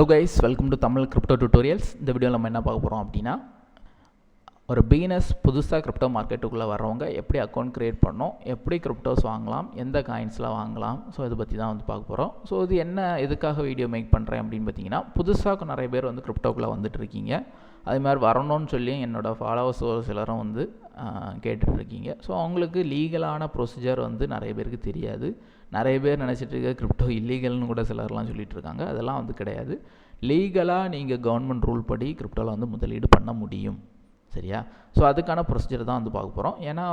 Guys, welcome to Tamil crypto tutorials. இந்த வீடியோவில் நம்ம என்ன பார்க்க போகிறோம் அப்படின்னா, ஒரு பிகினர்ஸ் புதுசாக கிரிப்டோ மார்க்கெட்டுக்குள்ளே வர்றவங்க எப்படி அக்கௌண்ட் க்ரியேட் பண்ணணும், எப்படி கிரிப்டோஸ் வாங்கலாம், எந்த காயின்ஸ்லாம் வாங்கலாம், ஸோ இதை பற்றி தான் வந்து பார்க்க போகிறோம். ஸோ இது என்ன எதுக்காக வீடியோ மேக் பண்ணுறேன் அப்படின்னு பார்த்தீங்கன்னா, புதுசாக நிறைய பேர் வந்து கிரிப்டோக்குள்ளே வந்துட்டு இருக்கீங்க. அது மாதிரி வரணும்னு சொல்லி என்னோடய ஃபாலோவர்ஸ் ஒரு சிலரும் வந்து கேட்டுட்ருக்கீங்க. ஸோ அவங்களுக்கு லீகலான ப்ரொசீஜர் வந்து நிறைய பேருக்கு தெரியாது. நிறைய பேர் நினச்சிட்டு இருக்க கிரிப்டோ இல்லீகல்னு கூட சிலர்லாம் சொல்லிகிட்டு இருக்காங்க. அதெல்லாம் வந்து கிடையாது. லீகலாக நீங்கள் கவர்மெண்ட் ரூல் படி கிரிப்டோவில் வந்து முதலீடு பண்ண முடியும். சரியா? ஸோ அதுக்கான ப்ரொசீஜர் தான் வந்து பார்க்க போகிறோம். ஏன்னா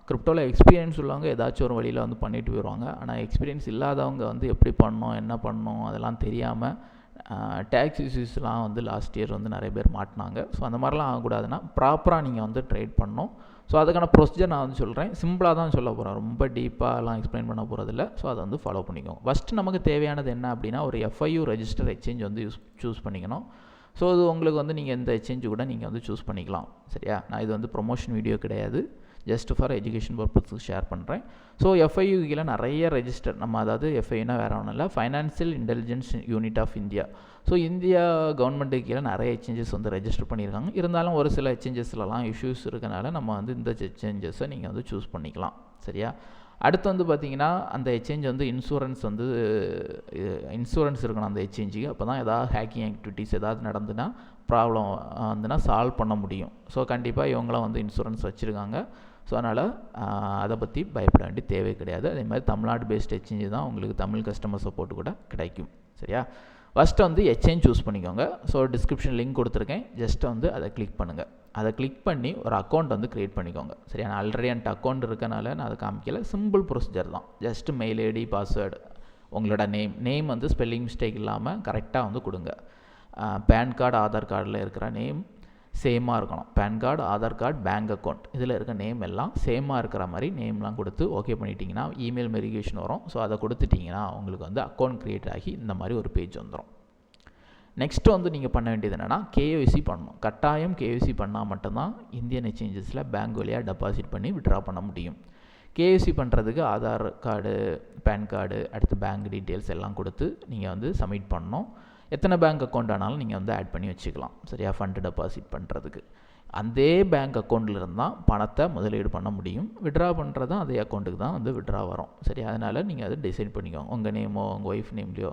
கிரிப்டோவில் எக்ஸ்பீரியன்ஸ் உள்ளவங்க ஏதாச்சும் ஒரு வழியில் வந்து பண்ணிட்டு போயிடுவாங்க. ஆனால் எக்ஸ்பீரியன்ஸ் இல்லாதவங்க வந்து எப்படி பண்ணணும், என்ன பண்ணணும் அதெல்லாம் தெரியாமல் டேக்ஸ் இஷ்யூஸ்லாம் வந்து லாஸ்ட் இயர் வந்து நிறைய பேர் மாட்டினாங்க. ஸோ அந்த மாதிரிலாம் ஆகக்கூடாதுன்னா ப்ராப்பராக நீங்கள் வந்து ட்ரேட் பண்ணணும். ஸோ அதுக்கான ப்ரொசீஜர் நான் வந்து சொல்கிறேன். சிம்பிளாக தான் சொல்ல போகிறேன், ரொம்ப டீப்பாகலாம் எக்ஸ்பிளைன் பண்ண போகிறதில்ல. ஸோ அதை வந்து ஃபாலோ பண்ணிக்கோங்க. ஃபஸ்ட்டு நமக்கு தேவையானது என்ன அப்படின்னா, ஒரு FIU ரெஜிஸ்டர் எக்ஸ்சேஞ்ச் வந்து சூஸ் பண்ணிக்கணும். ஸோ அது உங்களுக்கு வந்து நீங்கள் இந்த எக்ஸ்சேஞ்சு கூட நீங்கள் வந்து சூஸ் பண்ணிக்கலாம். சரியா? நான் இது வந்து ப்ரொமோஷன் வீடியோ கிடையாது, ஜஸ்ட் ஃபார் எஜுகேஷன் பர்பஸுக்கு ஷேர் பண்ணுறேன். ஸோ FIU கீழே நிறைய ரெஜிஸ்டர், நம்ம அதாவது FIUனா வேறு ஒன்றும் இல்லை, financial intelligence unit of India. So India கவர்மெண்ட்டுக்கு கீழே நிறைய எக்ஸ்சேஞ்சஸ் வந்து ரெஜிஸ்டர் பண்ணியிருக்காங்க. இருந்தாலும் ஒரு சில எக்ஸ்சேஞ்சஸ்லலாம் இஷ்யூஸ் இருக்கனால நம்ம வந்து இந்த எக்ஸ்சேஞ்சஸை நீங்கள் வந்து சூஸ் பண்ணிக்கலாம். சரியா? அடுத்து வந்து பார்த்திங்கன்னா, அந்த எக்ஸ்சேஞ்ச் வந்து இன்சூரன்ஸ் இருக்கணும் அந்த எக்ஸ்சேஞ்சுக்கு. அப்போ தான் ஏதாவது ஹேக்கிங் ஆக்டிவிட்டீஸ் ஏதாவது நடந்துன்னா, ப்ராப்ளம் வந்துன்னா சால்வ் பண்ண முடியும். ஸோ கண்டிப்பாக இவங்களாம் வந்து இன்சூரன்ஸ் வச்சுருக்காங்க. ஸோ அதனால் அதை பற்றி பயப்பட வேண்டிய தேவை கிடையாது. அதே மாதிரி தமிழ்நாடு பேஸ்ட் எக்ஸ்சேஞ்சு தான் உங்களுக்கு தமிழ் கஸ்டமர் சப்போர்ட் கூட கிடைக்கும். சரியா? ஃபஸ்ட்டு வந்து எக்ஸ்சேஞ்ச் சூஸ் பண்ணிக்கோங்க. ஸோ டிஸ்கிரிப்ஷன் லிங்க் கொடுத்துருக்கேன், ஜஸ்ட் வந்து அதை கிளிக் பண்ணுங்கள். அதை கிளிக் பண்ணி ஒரு அக்கௌண்ட் வந்து க்ரியேட் பண்ணிக்கோங்க. சரியா? நான் ஆல்ரெடி என்கிட்ட அக்கௌண்ட் இருக்கனால நான் அதை காமிக்கல. சிம்பிள் ப்ரொசீஜர் தான். ஜஸ்ட்டு மெயில் ஐடி, பாஸ்வேர்டு, உங்களோட நேம் வந்து ஸ்பெல்லிங் மிஸ்டேக் இல்லாமல் கரெக்டாக வந்து கொடுங்க. பேன் கார்டு, ஆதார் கார்டில் இருக்கிற நேம் சேமாக இருக்கணும். PAN card, Aadhaar card, bank account இதில் இருக்க நேம் எல்லாம் சேமாக இருக்கிற மாதிரி நேம்லாம் கொடுத்து ஓகே பண்ணிட்டீங்கன்னா இமெயில் வெரிஃபிகேஷன் வரும். ஸோ அதை கொடுத்துட்டிங்கன்னா உங்களுக்கு வந்து அக்கௌண்ட் க்ரியேட் ஆகி இந்த மாதிரி ஒரு பேஜ் வந்துடும். நெக்ஸ்ட்டு வந்து நீங்கள் பண்ண வேண்டியது என்னென்னா, KYC பண்ணணும். கட்டாயம் KYC பண்ணால் மட்டும்தான் இந்தியன் எக்ஸ்சேஞ்சஸில் பேங்க் வழியாக டெபாசிட் பண்ணி விட்ரா பண்ண முடியும். KYC பண்ணுறதுக்கு ஆதார் கார்டு, பேன் கார்டு, அடுத்து பேங்க் டீட்டெயில்ஸ் எல்லாம் கொடுத்து நீங்கள் வந்து சப்மிட் பண்ணணும். எத்தனை பேங்க் அக்கௌண்ட் ஆனாலும் நீங்கள் வந்து ஆட் பண்ணி வச்சுக்கலாம். சரியா? ஃபண்டு டெபாசிட் பண்ணுறதுக்கு அதே பேங்க் அக்கௌண்ட்டில் இருந்தால் பணத்தை முதலீடு பண்ண முடியும். விட்ரா பண்ணுறதும் அதே அக்கௌண்ட்டுக்கு தான் வந்து விட்ரா வரும். சரி? அதனால் நீங்கள் அதை டிசைட் பண்ணிக்கோங்க. உங்கள் நேமோ உங்கள் ஒய்ஃப் நேம்லையோ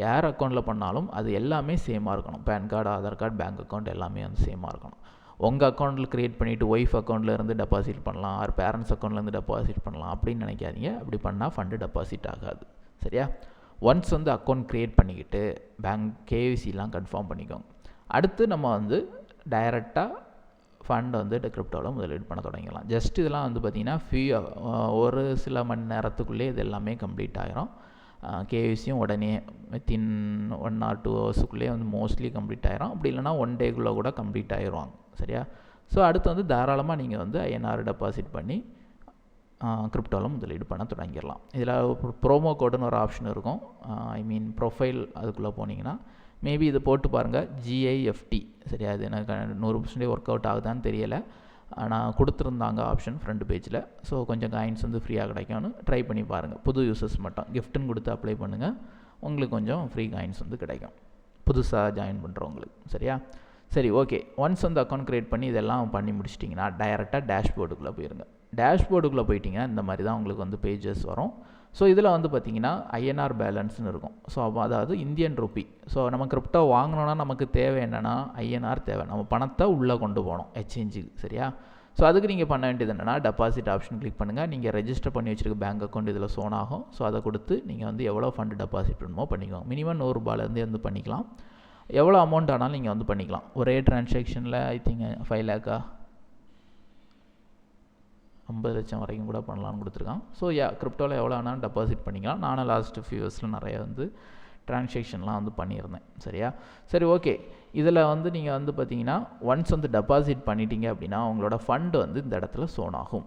யார் அக்கௌண்ட்டில் பண்ணாலும் அது எல்லாமே சேமாக இருக்கணும். PAN card, Aadhaar card, bank account எல்லாமே வந்து சேமாக இருக்கணும். உங்கள் அக்கௌண்ட்டில் க்ரியேட் பண்ணிவிட்டு ஒய்ஃப் அக்கௌண்ட்டில் இருந்து டெபாசிட் பண்ணலாம், ஆர் பேரண்ட்ஸ் அக்கௌண்ட்லேருந்து டெபாசிட் பண்ணலாம் அப்படின்னு நினைக்காதீங்க. அப்படி பண்ணால் ஃபண்டு டெபாசிட் ஆகாது. சரியா? ஒன்ஸ் வந்து அக்கௌண்ட் க்ரியேட் பண்ணிக்கிட்டு பேங்க் KYCலாம் கன்ஃபார்ம் பண்ணிக்கோங்க. அடுத்து நம்ம வந்து டைரெக்டாக ஃபண்ட் வந்து கிரிப்டோவில் முதலீடு பண்ண தொடங்கிடலாம். ஜஸ்ட் இதெல்லாம் வந்து பார்த்திங்கன்னா ஒரு சில மணி நேரத்துக்குள்ளே இது எல்லாமே கம்ப்ளீட் ஆகிரும். KYCயும் உடனே வித்தின் 1 or 2 ஹவர்ஸுக்குள்ளே வந்து மோஸ்ட்லி கம்ப்ளீட் ஆகிரும். அப்படி இல்லைனா 1 டேக்குள்ளே கூட கம்ப்ளீட் ஆகிடுவாங்க. சரியா? ஸோ அடுத்து வந்து தாராளமாக நீங்கள் வந்து INR டெபாசிட் பண்ணி கிரிப்டோவில் முதலீடு பண்ண தொடங்கிடலாம். இதில் ப்ரோமோ கோடுன்னு ஒரு ஆப்ஷன் இருக்கும். ப்ரொஃபைல் அதுக்குள்ளே போனீங்கன்னா மேபி இதை போட்டு பாருங்கள், GIFT. சரியா? இது எனக்கு 100% ஒர்க் அவுட் ஆகுதான்னு தெரியலை. ஆனால் கொடுத்துருந்தாங்க ஆப்ஷன் ஃப்ரண்ட் பேஜில். ஸோ கொஞ்சம் காயின்ஸ் வந்து ஃப்ரீயாக கிடைக்கும்னு ட்ரை பண்ணி பாருங்கள். புது யூசர்ஸ் மட்டும் கிஃப்ட்டுன்னு கொடுத்து அப்ளை பண்ணுங்கள். உங்களுக்கு கொஞ்சம் ஃப்ரீ காயின்ஸ் வந்து கிடைக்கும் புதுசாக ஜாயின் பண்ணுறவங்களுக்கு. சரியா? சரி, ஓகே. ஒன்ஸ் வந்து அக்கௌண்ட் க்ரியேட் பண்ணி இதெல்லாம் பண்ணி முடிச்சிட்டிங்கன்னா டைரெக்டாக டேஷ்போர்டுக்குள்ளே போயிருங்க. டேஷ்போர்டுக்குள்ளே போயிட்டிங்கன்னா இந்த மாதிரி தான் உங்களுக்கு வந்து பேஜஸ் வரும். ஸோ இதில் வந்து பார்த்திங்கன்னா INR பேலன்ஸ்னு இருக்கும். ஸோ அதாவது இந்தியன் ரூபி. ஸோ நம்ம கிரிப்டோ வாங்கினோன்னா நமக்கு தேவை என்னென்னா INR தேவை. நம்ம பணத்தை உள்ளே கொண்டு போகணும் எக்ஸ்சேஞ்சுக்கு. சரியா? ஸோ அதுக்கு நீங்கள் பண்ண வேண்டியது என்னென்னா, டெபாசிட் ஆப்ஷன் கிளிக் பண்ணுங்கள். நீங்கள் ரெஜிஸ்டர் பண்ணி வச்சுருக்க பேங்க் அக்கௌண்ட் இதில் ஷோன் ஆகும். ஸோ அதை கொடுத்து நீங்கள் வந்து எவ்வளோ ஃபண்டு டெபாசிட் பண்ணணுமோ பண்ணிக்கோங்க. மினிமம் 100 ரூபாயிலேருந்தே வந்து பண்ணிக்கலாம். எவ்வளோ அமௌண்ட் ஆனாலும் நீங்கள் வந்து பண்ணிக்கலாம். ஒரே டிரான்சாக்ஷனில் ஐ திங்க் 5 லேக்கா 50 லட்சம் வரைக்கும் கூட பண்ணலான்னு கொடுத்துருக்கான். ஸோ கிரிப்டோவில் எவ்வளோ ஆனாலும் டெபாசிட் பண்ணிக்கலாம். நானும் லாஸ்ட்டு ஃபியூ இயர்ஸில் நிறைய வந்து டிரான்சாக்ஷன்லாம் வந்து பண்ணியிருந்தேன். சரியா? சரி, ஓகே. இதில் வந்து நீங்கள் வந்து பார்த்தீங்கன்னா ஒன்ஸ் வந்து டெபாசிட் பண்ணிட்டீங்க அப்படின்னா உங்களோட ஃபண்டு வந்து இந்த இடத்துல ஷோன் ஆகும்.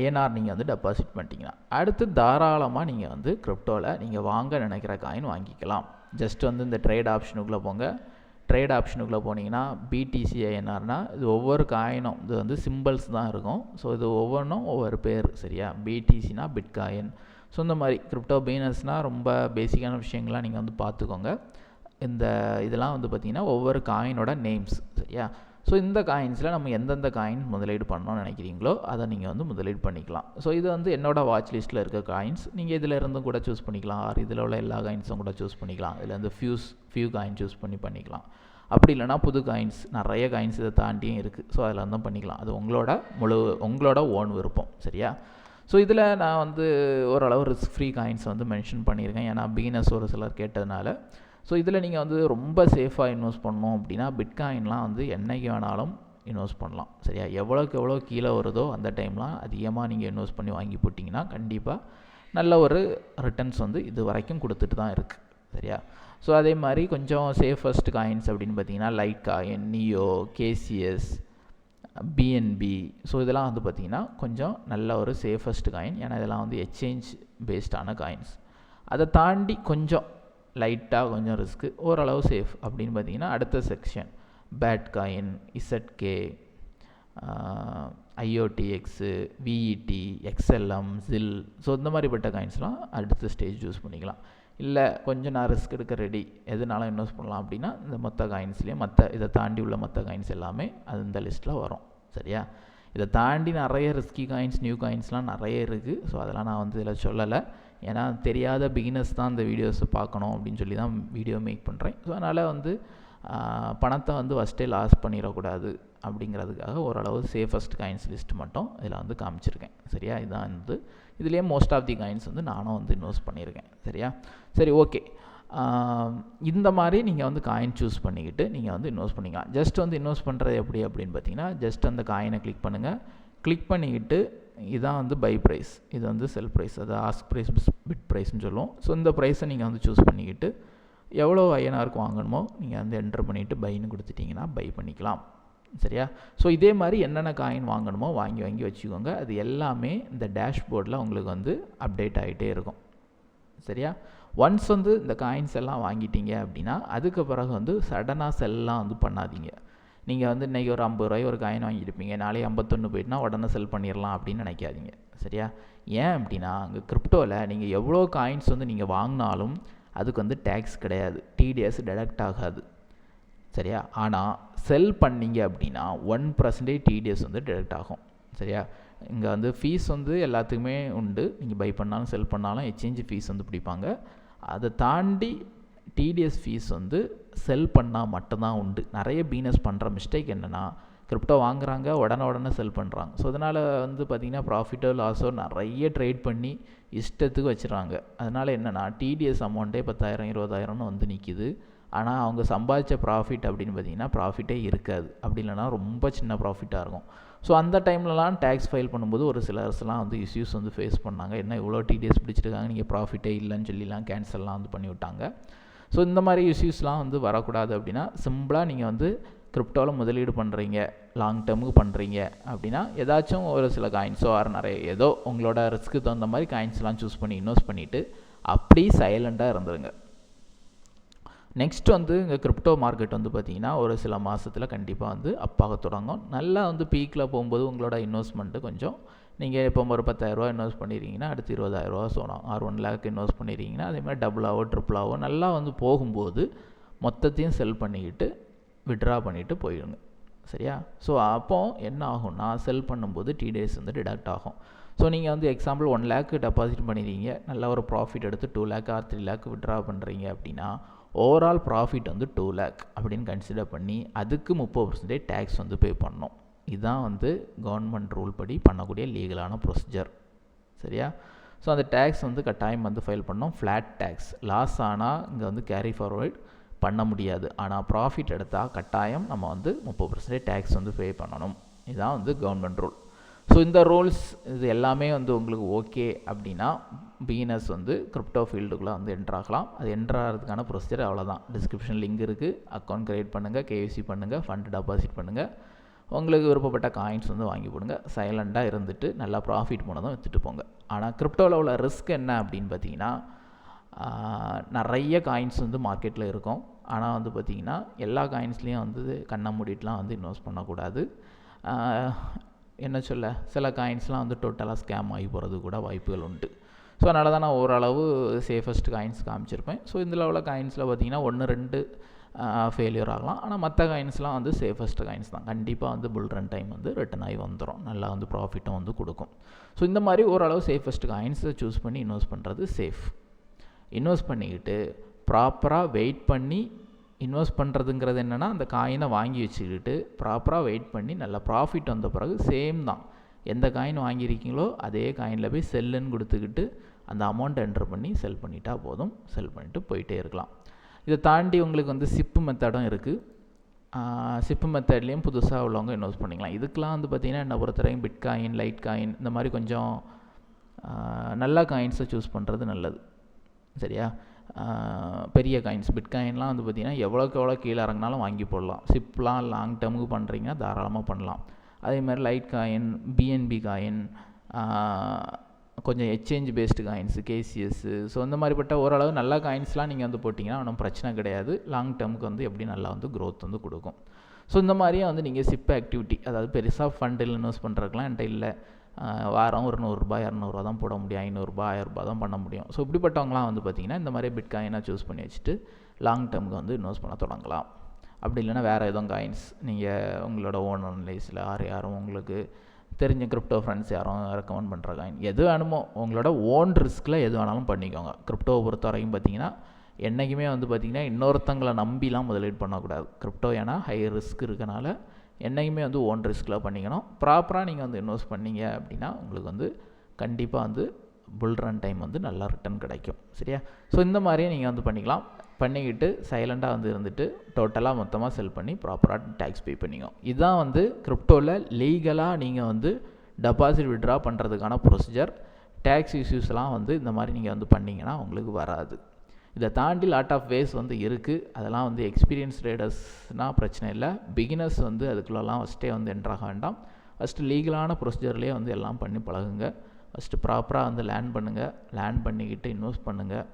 INR நீங்கள் வந்து டெபாசிட் பண்ணிட்டீங்கன்னா அடுத்து தாராளமாக நீங்கள் வந்து கிரிப்டோவில் நீங்கள் வாங்க நினைக்கிற காயின் வாங்கிக்கலாம். ஜஸ்ட் வந்து இந்த ட்ரேட் ஆப்ஷனுக்குள்ளே போங்க. ட்ரேட் ஆப்ஷனுக்குள்ளே போனீங்கன்னா BTC INRனா இது ஒவ்வொரு காயினும் இது வந்து சிம்பிள்ஸ் தான் இருக்கும். ஸோ இது ஒவ்வொன்றும் ஒவ்வொரு பேர். சரியா? BTCனா பிட்காயின், ஸோ இந்த மாதிரி கிரிப்டோ பிகினர்ஸ்னால் ரொம்ப பேசிக்கான விஷயங்கள்லாம் நீங்கள் வந்து பார்த்துக்கோங்க. இதெல்லாம் வந்து பார்த்திங்கன்னா ஒவ்வொரு காயினோட நேம்ஸ், சரியா? ஸோ இந்த காயின்ஸில் நம்ம எந்தெந்த காயின் முதலீடு பண்ணணும்னு நினைக்கிறீங்களோ அதை நீங்கள் வந்து முதலீடு பண்ணிக்கலாம். ஸோ இது வந்து என்னோடய வாட்ச் லிஸ்ட்டில் இருக்க காயின்ஸ். நீங்கள் இதில் இருந்தும் கூட சூஸ் பண்ணிக்கலாம், ஆர் இதில் உள்ள எல்லா காயின்ஸும் கூட சூஸ் பண்ணிக்கலாம். இதில் வந்து ஃபியூ காயின் சூஸ் பண்ணிக்கலாம். அப்படி இல்லைனா புது காயின்ஸ், நிறைய காயின்ஸ் இதை தாண்டியும் இருக்குது. ஸோ அதில் இருந்தும் பண்ணிக்கலாம். அது உங்களோட ஓன் விருப்பம், சரியா? ஸோ இதில் நான் வந்து ஓரளவு ரிஸ்க் ஃப்ரீ காயின்ஸ் வந்து மென்ஷன் பண்ணியிருக்கேன், ஏன்னா பிகினர்ஸ் ஒரு சிலர் கேட்டதுனால. ஸோ இதில் நீங்கள் வந்து ரொம்ப சேஃபாக இன்வெஸ்ட் பண்ணணும் அப்படின்னா பிட்காயின்லாம் வந்து என்றைக்கு வேணாலும் இன்வெஸ்ட் பண்ணலாம், சரியா? எவ்வளோக்கு எவ்வளோ கீழே வருதோ அந்த டைம்லாம் அதிகமாக நீங்கள் இன்வெஸ்ட் பண்ணி வாங்கி போட்டிங்கன்னா கண்டிப்பாக நல்ல ஒரு ரிட்டர்ன்ஸ் வந்து இது வரைக்கும் கொடுத்துட்டு தான் இருக்குது, சரியா? ஸோ அதே மாதிரி கொஞ்சம் சேஃபஸ்ட் காயின்ஸ் அப்படின்னு பார்த்தீங்கன்னா Litecoin, Neo, KCS, BNB. So இதெல்லாம் வந்து பார்த்திங்கன்னா கொஞ்சம் நல்ல ஒரு சேஃபஸ்ட் காயின், ஏன்னா இதெல்லாம் வந்து எக்ஸ்சேஞ்ச் பேஸ்டான காயின்ஸ். அதை தாண்டி கொஞ்சம் லைட்டாக கொஞ்சம் ரிஸ்க்கு, ஓரளவு சேஃப் அப்படின்னு பார்த்தீங்கன்னா அடுத்த section BAT coin, ZK, IOTX, VET, XLM, ZIL. So இந்த மாதிரிப்பட்ட காயின்ஸ்லாம் அடுத்த ஸ்டேஜ் யூஸ் பண்ணிக்கலாம். இல்லை கொஞ்சம் நான் ரிஸ்க் எடுக்க ரெடி, எதுனாலும் இன்வெஸ்ட் பண்ணலாம் அப்படின்னா இந்த மொத்த காயின்ஸ்லேயும் இதை தாண்டி உள்ள மற்ற காயின்ஸ் எல்லாமே அது இந்த லிஸ்ட்டில் வரும், சரியா? இதை தாண்டி நிறைய ரிஸ்கி காயின்ஸ், நியூ காயின்ஸ்லாம் நிறைய இருக்குது. ஸோ அதெல்லாம் நான் வந்து இதில் சொல்லலை, ஏன்னா தெரியாத பிகினர்ஸ் தான் இந்த வீடியோஸை பார்க்கணும் அப்படின்னு சொல்லி தான் வீடியோ மேக் பண்ணுறேன். ஸோ அதனால் வந்து பணத்தை வந்து ஃபஸ்ட்டே லாஸ் பண்ணிடக்கூடாது அப்படிங்கிறதுக்காக ஓரளவு சேஃபஸ்ட் காயின்ஸ் லிஸ்ட் மட்டும் இதில் வந்து காமிச்சிருக்கேன், சரியா? இதுதான் வந்து இதுலேயே மோஸ்ட் ஆஃப் தி காயின்ஸ் வந்து நானும் வந்து இன்வெஸ்ட் பண்ணியிருக்கேன், சரியா? சரி, ஓகே. இந்த மாதிரி நீங்கள் வந்து காயின் சூஸ் பண்ணிக்கிட்டு நீங்கள் வந்து இன்வெஸ்ட் பண்ணிக்கலாம். ஜஸ்ட் வந்து இன்வெஸ்ட் பண்ணுறது எப்படி அப்படின்னு பார்த்தீங்கன்னா ஜஸ்ட் அந்த காயினை கிளிக் பண்ணுங்கள். கிளிக் பண்ணிக்கிட்டு இதான் வந்து பை ப்ரைஸ், இது வந்து செல் ப்ரைஸ், அது ஆஸ்க் ப்ரைஸ், பிட் ப்ரைஸ்னு சொல்லுவோம். ஸோ இந்த ப்ரைஸை நீங்கள் வந்து சூஸ் பண்ணிக்கிட்டு எவ்வளோ ஐஎன்ஆருக்கு வாங்கணுமோ நீங்கள் வந்து என்டர் பண்ணிவிட்டு பைன்னு கொடுத்துட்டிங்கன்னா பை பண்ணிக்கலாம், சரியா? ஸோ இதே மாதிரி என்னென்ன காயின் வாங்கணுமோ வாங்கி வச்சுக்கோங்க. அது எல்லாமே இந்த டேஷ்போர்டில் உங்களுக்கு வந்து அப்டேட் ஆகிட்டே இருக்கும், சரியா? ஒன்ஸ் வந்து இந்த காயின்ஸ் எல்லாம் வாங்கிட்டீங்க அப்படின்னா அதுக்கு பிறகு வந்து சடனாக செல்லாம் வந்து பண்ணாதீங்க. நீங்கள் வந்து இன்றைக்கி ஒரு 50 ரூபாய் ஒரு காயின் வாங்கியிருப்பீங்க, நாளைக்கு 51 போயிட்டுனா உடனே செல் பண்ணிடலாம் அப்படின்னு நினைக்காதீங்க, சரியா? ஏன் அப்படின்னா அங்கே கிரிப்டோவில் நீங்கள் எவ்வளோ காயின்ஸ் வந்து நீங்கள் வாங்கினாலும் அதுக்கு வந்து டேக்ஸ் கிடையாது, டிடிஎஸ் டிடக்ட் ஆகாது, சரியா? ஆனால் செல் பண்ணிங்க அப்படின்னா 1% டிடிஎஸ் வந்து டிடக்ட் ஆகும், சரியா? இங்கே வந்து ஃபீஸ் வந்து எல்லாத்துக்குமே உண்டு, நீங்கள் பை பண்ணாலும் செல் பண்ணாலும் எக்ஸ்சேஞ்ச் ஃபீஸ் வந்து பிடிப்பாங்க. அதை தாண்டி டிடிஎஸ் ஃபீஸ் வந்து செல் பண்ணால் மட்டும்தான் உண்டு. நிறைய பிகினர்ஸ் பண்ணுற மிஸ்டேக் என்னென்னா கிரிப்டோ வாங்குறாங்க, உடனே செல் பண்ணுறாங்க. ஸோ அதனால் வந்து பார்த்திங்கன்னா ப்ராஃபிட்டோ லாஸோ நிறைய ட்ரேட் பண்ணி இஷ்டத்துக்கு வச்சுறாங்க. அதனால் என்னென்னா டிடிஎஸ் அமௌண்ட்டே 10,000 20,000ன்னு வந்து நிற்கிது. ஆனால் அவங்க சம்பாதிச்ச ப்ராஃபிட் அப்படின்னு பார்த்திங்கன்னா ப்ராஃபிட்டே இருக்காது, அப்படி இல்லைனா ரொம்ப சின்ன ப்ராஃபிட்டாக இருக்கும். ஸோ அந்த டைம்லலாம் டேக்ஸ் ஃபைல் பண்ணும்போது ஒரு சிலர்ஸ்லாம் வந்து இஷ்யூஸ் வந்து ஃபேஸ் பண்ணாங்க. என்ன இவ்வளோ டிடிஎஸ் பிடிச்சிருக்காங்க, நீங்கள் ப்ராஃபிட்டே இல்லைன்னு சொல்லிலாம் கேன்சல்லாம் வந்து பண்ணி விட்டாங்க. ஸோ இந்த மாதிரி இஷ்யூஸ்லாம் வந்து வரக்கூடாது அப்படின்னா சிம்பிளாக நீங்கள் வந்து கிரிப்டோவில் முதலீடு பண்ணுறீங்க, லாங் டேர்முக்கு பண்ணுறீங்க அப்படின்னா ஏதாச்சும் ஒரு சில காயின்ஸோ நிறைய ஏதோ உங்களோட ரிஸ்க்கு தகுந்த மாதிரி காயின்ஸ்லாம் சூஸ் பண்ணி இன்வெஸ்ட் பண்ணிவிட்டு அப்படி சைலண்ட்டாக இருந்துருங்க. நெக்ஸ்ட் வந்து இங்கே கிரிப்டோ மார்க்கெட் வந்து பார்த்திங்கன்னா ஒரு சில மாதத்தில் கண்டிப்பாக வந்து அப்பாக தொடங்கும். நல்லா வந்து பீக்கில் போகும்போது உங்களோட இன்வெஸ்ட்மெண்ட்டு கொஞ்சம் நீங்கள் இப்போ ஒரு 10,000 இன்வெஸ்ட் பண்ணிடுறீங்கன்னா அடுத்து 20,000 சொன்னோம், ஆர் 1 லேக் இன்வெஸ்ட் பண்ணிடுறீங்கன்னா அதேமாதிரி டபுளாகவோ ட்ரிபிளாகவோ நல்லா வந்து போகும்போது மொத்தத்தையும் செல் பண்ணிக்கிட்டு விட்ரா பண்ணிவிட்டு போயிடுங்க, சரியா? ஸோ அப்போது என்ன ஆகும்னா செல் பண்ணும்போது டிடிஎஸ் வந்து டிடக்ட் ஆகும். ஸோ நீங்கள் வந்து எக்ஸாம்பிள் 1 லேக் டெபாசிட் பண்ணிடுறீங்க, நல்ல ஒரு ப்ராஃபிட் எடுத்து 2 லேக் ஆர் 3 லேக் விட்ரா பண்ணுறீங்க அப்படின்னா ஓவரால் ப்ராஃபிட் வந்து 2 லேக் அப்படின்னு கன்சிடர் பண்ணி அதுக்கு 30% டேக்ஸ் வந்து பே பண்ணணும். இதுதான் வந்து கவர்மெண்ட் ரூல் படி பண்ணக்கூடிய லீகலான ப்ரொசீஜர், சரியா? ஸோ அந்த டேக்ஸ் வந்து கட்டாயம் வந்து ஃபைல் பண்ணோம். ஃப்ளாட் டேக்ஸ், லாஸ் ஆனால் இங்கே வந்து கேரி ஃபார்வர்ட் பண்ண முடியாது, ஆனால் ப்ராஃபிட் எடுத்தால் கட்டாயம் நம்ம வந்து 30% டேக்ஸ் வந்து பே பண்ணணும். இதுதான் வந்து கவர்மெண்ட் ரூல். ஸோ இந்த ரூல்ஸ் இது எல்லாமே வந்து உங்களுக்கு ஓகே அப்படின்னா பிகினர்ஸ் வந்து கிரிப்டோ ஃபீல்டுக்குள்ளே வந்து என்ட்ராகலாம். அது என்ட்ராகிறதுக்கான ப்ரொசீஜர் அவ்வளோதான். டிஸ்கிரிப்ஷன் லிங்க் இருக்குது, அக்கௌண்ட் க்ரியேட் பண்ணுங்கள், கேவிசி பண்ணுங்கள், ஃபண்ட் டெபாசிட் பண்ணுங்கள், உங்களுக்கு விருப்பப்பட்ட காயின்ஸ் வந்து வாங்கி போடுங்க, சைலண்ட்டாக இருந்துட்டு நல்லா ப்ராஃபிட் போனதும் விற்றுட்டு போங்க. ஆனால் கிரிப்டோவில் உள்ள ரிஸ்க் என்ன அப்படின்னு பார்த்தீங்கன்னா நிறைய காயின்ஸ் வந்து மார்க்கெட்டில் இருக்கும். ஆனால் வந்து பார்த்திங்கன்னா எல்லா காயின்ஸ்லேயும் வந்து கண்ணை மூடிட்டுலாம் வந்து இன்வெஸ்ட் பண்ணக்கூடாது. என்ன சொல்ல, சில காயின்ஸ்லாம் வந்து டோட்டலாக ஸ்கேம் ஆகி போகிறது கூட வாய்ப்புகள் உண்டு. ஸோ அதனால தான் நான் ஓரளவு சேஃபஸ்ட் காயின்ஸ் காமிச்சிருப்பேன். ஸோ இதில் உள்ள காயின்ஸில் பார்த்தீங்கன்னா 1-2 ஃபெயிலியர் ஆகலாம். ஆனால் மற்ற காயின்ஸ்லாம் வந்து சேஃபஸ்ட் காயின்ஸ் தான். கண்டிப்பாக வந்து புல் ரன் டைம் வந்து ரிட்டர்ன் ஆகி வந்துடும், நல்லா வந்து ப்ராஃபிட்டும் வந்து கொடுக்கும். ஸோ இந்த மாதிரி ஓரளவு சேஃபஸ்ட் காயின்ஸை சூஸ் பண்ணி இன்வெஸ்ட் பண்ணுறது சேஃப். இன்வெஸ்ட் பண்ணிக்கிட்டு ப்ராப்பராக வெயிட் பண்ணி இன்வெஸ்ட் பண்ணுறதுங்கிறது என்னென்னா, அந்த காயினை வாங்கி வச்சுக்கிட்டு ப்ராப்பராக வெயிட் பண்ணி நல்லா ப்ராஃபிட் வந்த பிறகு சேம் தான், எந்த காயின் வாங்கியிருக்கீங்களோ அதே காயினில் போய் செல்லுன்னு கொடுத்துக்கிட்டு அந்த அமௌண்ட் என்ட்ரு பண்ணி செல் பண்ணிட்டா போதும். செல் பண்ணிவிட்டு போயிட்டே இருக்கலாம். இதை தாண்டி உங்களுக்கு வந்து சிப்பு மெத்தடும் இருக்குது. சிப்பு மெத்தட்லேயும் புதுசாக உள்ளவங்க இன்வெஸ்ட் பண்ணிக்கலாம். இதுக்கெலாம் வந்து பார்த்திங்கன்னா என்னை பொறுத்தவரைக்கும் பிட்காயின், லைட் காயின் இந்த மாதிரி கொஞ்சம் நல்ல காயின்ஸை சூஸ் பண்ணுறது நல்லது. சரியா? பெரிய காயின்ஸ் பிட்காயின்லாம் வந்து பார்த்திங்கன்னா எவ்வளோக்கு எவ்வளோ கீழே இறங்கினாலும் வாங்கி போடலாம். சிப்லாம் லாங் டேர்முக்கு பண்ணுறீங்கன்னா தாராளமாக பண்ணலாம். அதேமாதிரி லைட் காயின், பிஎன்பி காயின், கொஞ்சம் எக்ஸ்சேஞ்ச் பேஸ்டு காயின்ஸு, கேசிஎஸ்ஸு, ஸோ இந்த மாதிரிப்பட்ட ஓரளவு நல்ல காயின்ஸ்லாம் நீங்கள் வந்து போட்டிங்கன்னா ஒன்றும் பிரச்சனை கிடையாது. லாங் டேர்முக்கு வந்து எப்படி நல்லா வந்து க்ரோத் வந்து கொடுக்கும். ஸோ இந்த மாதிரியே வந்து நீங்கள் சிப் ஆக்டிவிட்டி, அதாவது பெருசாக ஃபண்டில் இன்வெஸ்ட் பண்ணுறதுக்குலாம் என்கிட்ட இல்லை, வாரம் ஒரு 100 200 தான் போட முடியும், 500 1000 தான் பண்ண முடியும். ஸோ இப்படிப்பட்டவங்களாம் வந்து பார்த்திங்கன்னா இந்த மாதிரி பிட்காயினாக சூஸ் பண்ணி வச்சுட்டு லாங் டேர்முக்கு வந்து இன்வெஸ்ட் பண்ண தொடங்கலாம். அப்படி இல்லைன்னா வேறு எதுவும் காயின்ஸ் நீங்கள் உங்களோட ஓன் அனலைஸில் யாரும் உங்களுக்கு தெரிஞ்ச கிரிப்டோ ஃப்ரெண்ட்ஸ் யாரும் ரெக்கமெண்ட் பண்ணுற காயின் எது வேணுமோ உங்களோட ஓன் ரிஸ்கில் எது வேணாலும் பண்ணிக்கோங்க. கிரிப்டோவை பொறுத்த வரைக்கும் பார்த்திங்கன்னா என்றைக்குமே வந்து பார்த்திங்கன்னா இன்னொருத்தங்களை நம்பிலாம் முதலீடு பண்ணக்கூடாது. கிரிப்டோ ஏன்னா ஹை ரிஸ்க் இருக்கனால என்றைக்குமே வந்து ஓன் ரிஸ்கில் பண்ணிக்கணும். ப்ராப்பராக நீங்கள் வந்து இன்வெஸ்ட் பண்ணீங்க அப்படின்னா உங்களுக்கு வந்து கண்டிப்பாக வந்து புல் ரன் டைம் வந்து நல்லா ரிட்டர்ன் கிடைக்கும். சரியா? ஸோ இந்த மாதிரியே நீங்கள் வந்து பண்ணிக்கலாம். பண்ணிக்கிட்டு சைலண்டாக வந்து இருந்துட்டு டோட்டலாக மொத்தமாக செல் பண்ணி ப்ராப்பராக டேக்ஸ் பே பண்ணிக்கோ. இதுதான் வந்து கிரிப்டோவில் லீகலாக நீங்கள் வந்து டெபாசிட் விட்ரா பண்ணுறதுக்கான ப்ரொசீஜர். டேக்ஸ் இஷ்யூஸ்லாம் வந்து இந்த மாதிரி நீங்கள் வந்து பண்ணிங்கன்னா உங்களுக்கு வராது. இதை தாண்டி லாட் ஆஃப் வேஸ் வந்து இருக்குது. அதெல்லாம் வந்து எக்ஸ்பீரியன்ஸ் ட்ரேடர்ஸ்னால் பிரச்சனை இல்லை. பிகினர்ஸ் வந்து அதுக்குள்ளெல்லாம் ஃபஸ்ட்டே வந்து என்ட்ராக வேண்டாம். ஃபஸ்ட்டு லீகலான ப்ரொசீஜர்லேயே வந்து எல்லாம் பண்ணி பழகுங்க. ஃபஸ்ட்டு ப்ராப்பராக வந்து லேர்ன் பண்ணுங்கள். லேர்ன் பண்ணிக்கிட்டு இன்வெஸ்ட் பண்ணுங்கள்.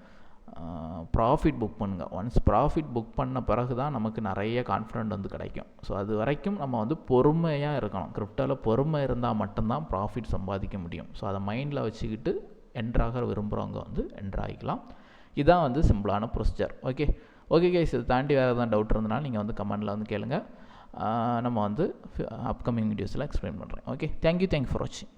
ப்ராஃபிட் புக் பண்ணுங்கள். ஒன்ஸ் ப்ராஃபிட் புக் பண்ண பிறகு தான் நமக்கு நிறைய கான்ஃபிடென்ட் வந்து கிடைக்கும். ஸோ அது வரைக்கும் நம்ம வந்து பொறுமையாக இருக்கணும். கிரிப்டோவில் பொறுமை இருந்தால் மட்டும்தான் ப்ராஃபிட் சம்பாதிக்க முடியும். ஸோ அதை மைண்டில் வச்சுக்கிட்டு என்ட்ராக விரும்புகிறவங்க வந்து என்ட்ராகிக்கலாம். இதுதான் வந்து சிம்பிளான ப்ரொசீஜர். ஓகே கைஸ், இதை தாண்டி வேறு எதாவது டவுட் இருந்தனால நீங்கள் வந்து கமெண்டில் வந்து கேளுங்க. நம்ம வந்து அப்கமிங் வீடியோஸில் எக்ஸ்பிளைன் பண்ணுறேன். தேங்க்யூ ஃபார் வாட்சிங்.